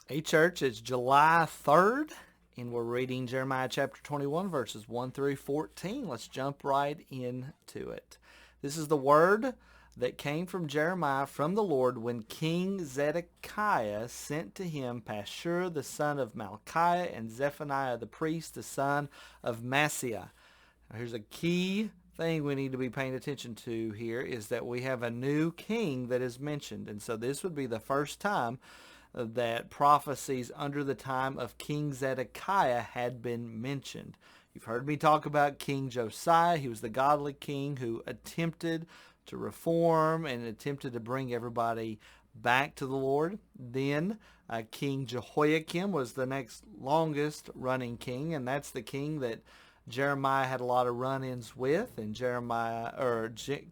Hey, church, it's July 3rd, and we're reading Jeremiah chapter 21, verses 1 through 14. Let's jump right into it. This is the word that came from Jeremiah from the Lord when King Zedekiah sent to him Pashur the son of Malchiah and Zephaniah the priest, the son of Maaseiah. Now, here's a key thing we need to be paying attention to here is that we have a new king that is mentioned. And so this would be the first time that prophecies under the time of King Zedekiah had been mentioned. You've heard me talk about King Josiah. He was the godly king who attempted to reform and attempted to bring everybody back to the Lord. Then King Jehoiakim was the next longest running king, and that's the king that Jeremiah had a lot of run-ins with, and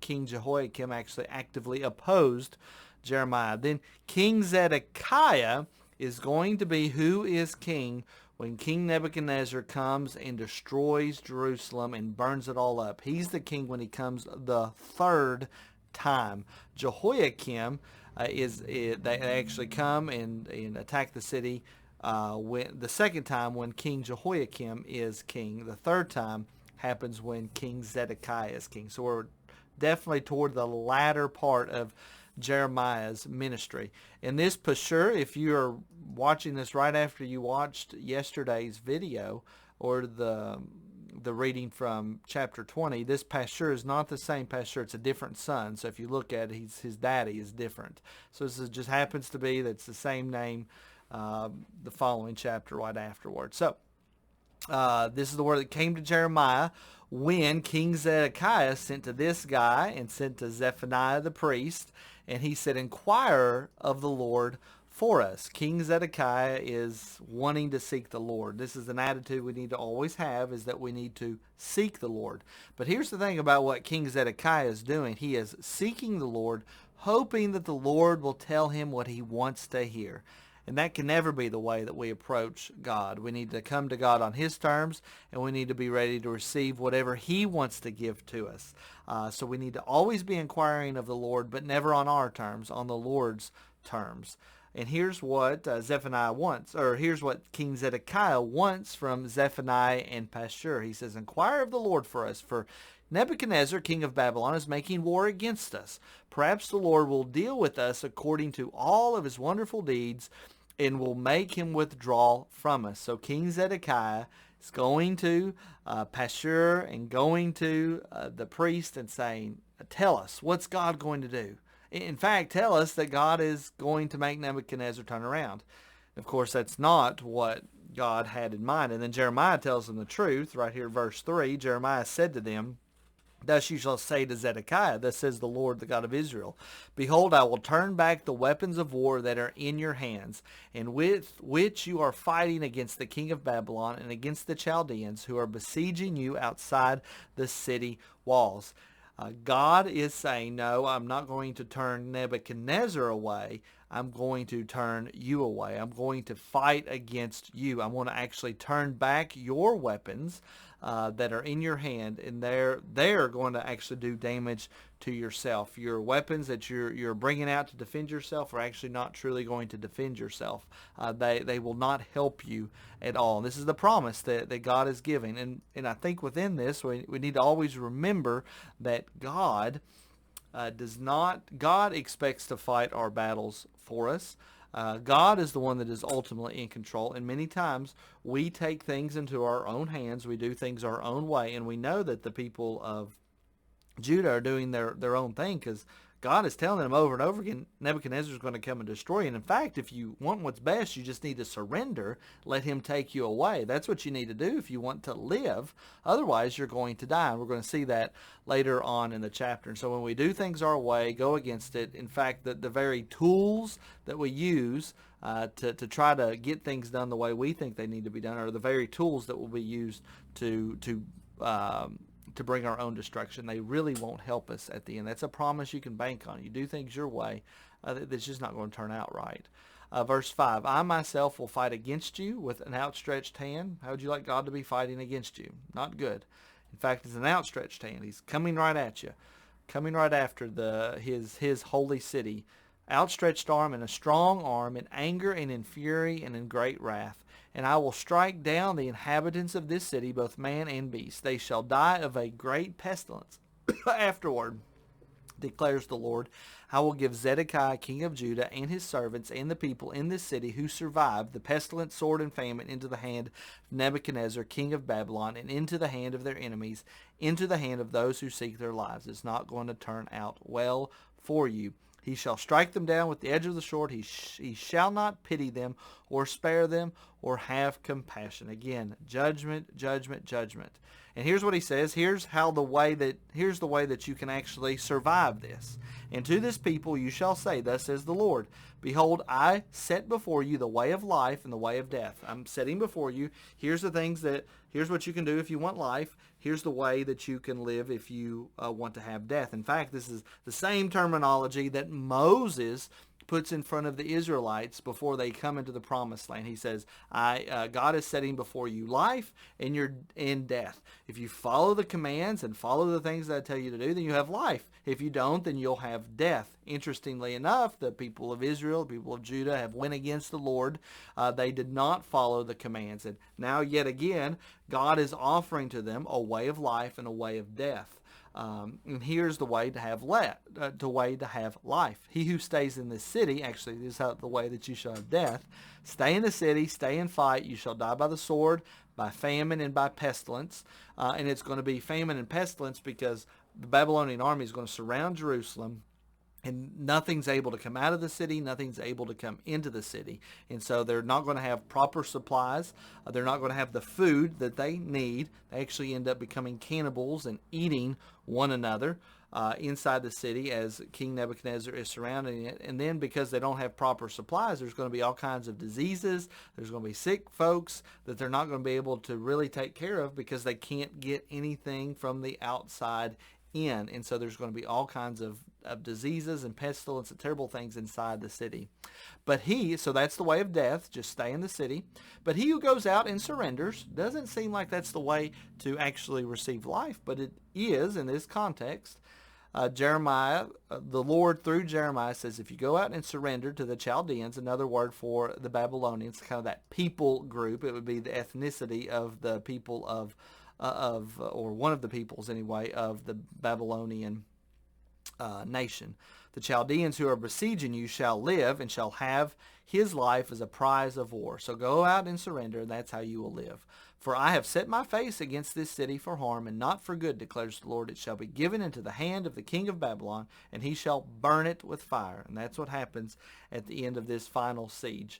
King Jehoiakim actually actively opposed Jeremiah. Then King Zedekiah is going to be who is king when King Nebuchadnezzar comes and destroys Jerusalem and burns it all up. He's the king when he comes the third time. Jehoiakim they actually come and attack the city when the second time when King Jehoiakim is king. The third time happens when King Zedekiah is king. So we're definitely toward the latter part of Jeremiah's ministry. In this Pashur, if you are watching this right after you watched yesterday's video or the reading from chapter 20, this Pashur is not the same Pashur. It's a different son. So if you look at it, his daddy is different. So this just happens to be that's the same name the following chapter right afterward. So this is the word that came to Jeremiah when King Zedekiah sent to this guy and sent to Zephaniah the priest, and he said, "Inquire of the Lord for us." King Zedekiah is wanting to seek the Lord. This is an attitude we need to always have, is that we need to seek the Lord. But here's the thing about what King Zedekiah is doing. He is seeking the Lord, hoping that the Lord will tell him what he wants to hear. And that can never be the way that we approach God. We need to come to God on his terms, and we need to be ready to receive whatever he wants to give to us. So we need to always be inquiring of the Lord, but never on our terms, on the Lord's terms. And here's what Zephaniah wants, or here's what King Zedekiah wants from Zephaniah and Pashur. He says, "Inquire of the Lord for us, for Nebuchadnezzar, king of Babylon, is making war against us. Perhaps the Lord will deal with us according to all of his wonderful deeds and will make him withdraw from us." So King Zedekiah is going to Pashur and going to the priest and saying, "Tell us, what's God going to do? In fact, tell us that God is going to make Nebuchadnezzar turn around." Of course, that's not what God had in mind. And then Jeremiah tells them the truth. Right here, verse 3, Jeremiah said to them, "Thus you shall say to Zedekiah, thus says the Lord, the God of Israel, Behold, I will turn back the weapons of war that are in your hands, and with which you are fighting against the king of Babylon and against the Chaldeans who are besieging you outside the city walls." God is saying, no, I'm not going to turn Nebuchadnezzar away. I'm going to turn you away. I'm going to fight against you. I'm going to actually turn back your weapons that are in your hand, and they're going to actually do damage to yourself. Your weapons that you're bringing out to defend yourself are actually not truly going to defend yourself. They will not help you at all. And this is the promise that God is giving. And I think within this, we need to always remember that God God expects to fight our battles for us. God is the one that is ultimately in control, and many times we take things into our own hands. We do things our own way, and we know that the people of Judah are doing their own thing because God is telling them over and over again, Nebuchadnezzar is going to come and destroy you. And in fact, if you want what's best, you just need to surrender, let him take you away. That's what you need to do if you want to live. Otherwise, you're going to die. And we're going to see that later on in the chapter. And so when we do things our way, go against it, in fact, the very tools that we use to try to get things done the way we think they need to be done are the very tools that will be used to bring our own destruction. They really won't help us at the end. That's a promise you can bank on. You do things your way, that's just not going to turn out right. Verse 5, "I myself will fight against you with an outstretched hand." How would you like God to be fighting against you? Not good. In fact, it's an outstretched hand. He's coming right at you, coming right after his holy city, outstretched arm and a strong arm, in anger and in fury and in great wrath. And I will strike down the inhabitants of this city, both man and beast. They shall die of a great pestilence afterward, declares the Lord. I will give Zedekiah king of Judah and his servants and the people in this city who survive the pestilence, sword, and famine into the hand of Nebuchadnezzar king of Babylon, and into the hand of their enemies, into the hand of those who seek their lives. It's not going to turn out well for you. He shall strike them down with the edge of the sword. He shall not pity them or spare them or have compassion. Again, judgment, judgment, judgment. And here's what he says. Here's the way that you can actually survive this. And to this people you shall say, thus says the Lord, behold, I set before you the way of life and the way of death. I'm setting before you. Here's what you can do if you want life. Here's the way that you can live if you want to have death. In fact, this is the same terminology that Moses puts in front of the Israelites before they come into the promised land. He says, God is setting before you life and you're in death. If you follow the commands and follow the things that I tell you to do, then you have life. If you don't, then you'll have death. Interestingly enough, the people of Israel, the people of Judah have went against the Lord. They did not follow the commands. And now yet again, God is offering to them a way of life and a way of death. And here's the way to have life. He who stays in this city, actually, this is the way that you shall have death. Stay in the city, stay and fight. You shall die by the sword, by famine, and by pestilence. And it's going to be famine and pestilence because the Babylonian army is going to surround Jerusalem. And nothing's able to come out of the city. Nothing's able to come into the city. And so they're not going to have proper supplies. They're not going to have the food that they need. They actually end up becoming cannibals and eating one another inside the city as King Nebuchadnezzar is surrounding it. And then because they don't have proper supplies, there's going to be all kinds of diseases. There's going to be sick folks that they're not going to be able to really take care of because they can't get anything from the outside in. And so there's going to be all kinds of diseases and pestilence and terrible things inside the city. So that's the way of death, just stay in the city. But he who goes out and surrenders, doesn't seem like that's the way to actually receive life, but it is in this context. Jeremiah, the Lord through Jeremiah says, if you go out and surrender to the Chaldeans, another word for the Babylonians, kind of that people group, it would be the ethnicity of the people or one of the peoples anyway, of the Babylonian nation. The Chaldeans who are besieging you shall live and shall have his life as a prize of war. So go out and surrender, and that's how you will live. For I have set my face against this city for harm and not for good, declares the Lord. It shall be given into the hand of the king of Babylon, and he shall burn it with fire. And that's what happens at the end of this final siege.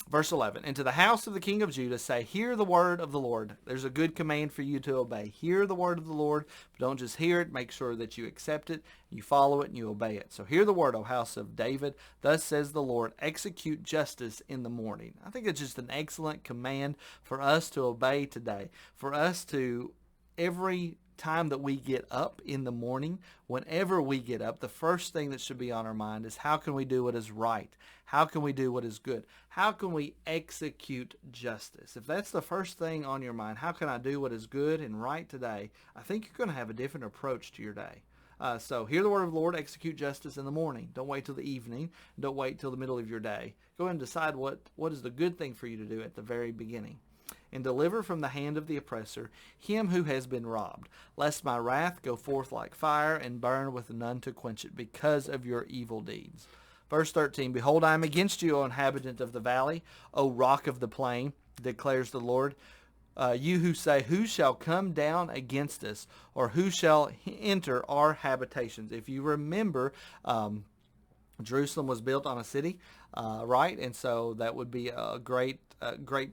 Verse 11, and to the house of the king of Judah say, hear the word of the Lord. There's a good command for you to obey. Hear the word of the Lord, but don't just hear it. Make sure that you accept it, you follow it, and you obey it. So hear the word, O house of David. Thus says the Lord, execute justice in the morning. I think it's just an excellent command for us to obey today. For us to, every time that we get up in the morning, whenever we get up, the first thing that should be on our mind is how can we do what is right? How can we do what is good? How can we execute justice? If that's the first thing on your mind, how can I do what is good and right today? I think you're going to have a different approach to your day. So hear the word of the Lord, execute justice in the morning. Don't wait till the evening. Don't wait till the middle of your day. Go ahead and decide what is the good thing for you to do at the very beginning. And deliver from the hand of the oppressor him who has been robbed, lest my wrath go forth like fire and burn with none to quench it because of your evil deeds. Verse 13, behold, I am against you, O inhabitant of the valley, O rock of the plain, declares the Lord. You who say, who shall come down against us, or who shall enter our habitations? If you remember, Jerusalem was built on a city, right? And so that would be a great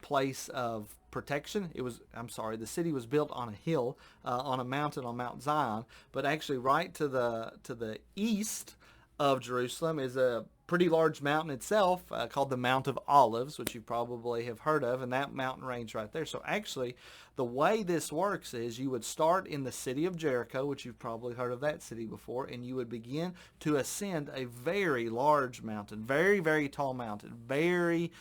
place of protection. The city was built on a hill, on a mountain, on Mount Zion, but actually right to the east of Jerusalem is a pretty large mountain itself called the Mount of Olives, which you probably have heard of, and that mountain range right there. So actually, the way this works is you would start in the city of Jericho, which you've probably heard of that city before, and you would begin to ascend a very large mountain, very, very tall mountain, very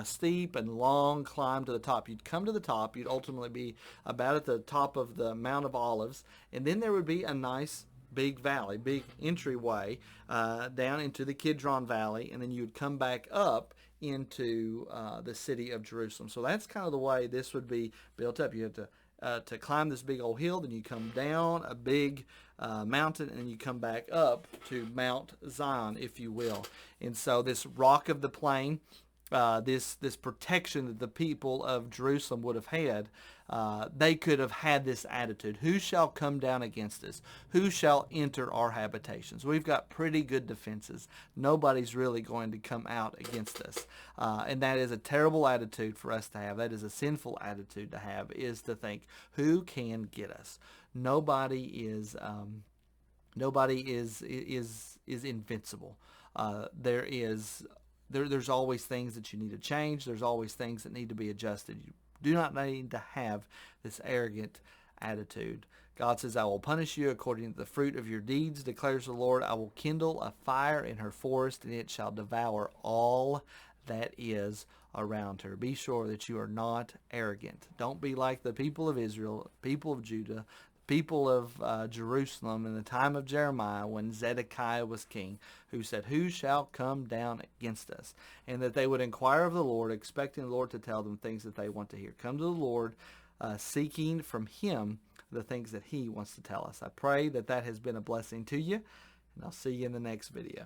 steep and long climb to the top. You'd come to the top. You'd ultimately be about at the top of the Mount of Olives, and then there would be a nice big valley, big entryway down into the Kidron Valley, and then you would come back up into the city of Jerusalem. So that's kind of the way this would be built up. You have to climb this big old hill, then you come down a big mountain, and then you come back up to Mount Zion, if you will. And so this rock of the plain, this protection that the people of Jerusalem would have had, they could have had this attitude: who shall come down against us? Who shall enter our habitations? We've got pretty good defenses. Nobody's really going to come out against us. And that is a terrible attitude for us to have. That is a sinful attitude to have, is to think, who can get us? Nobody is invincible. There's always things that you need to change. There's always things that need to be adjusted. You do not need to have this arrogant attitude. God says, I will punish you according to the fruit of your deeds, declares the Lord. I will kindle a fire in her forest, and it shall devour all that is around her. Be sure that you are not arrogant. Don't be like the people of Israel, people of Judah, people of Jerusalem in the time of Jeremiah when Zedekiah was king, who said, who shall come down against us? And that they would inquire of the Lord, expecting the Lord to tell them things that they want to hear. Come to the Lord, seeking from him the things that he wants to tell us. I pray that that has been a blessing to you, and I'll see you in the next video.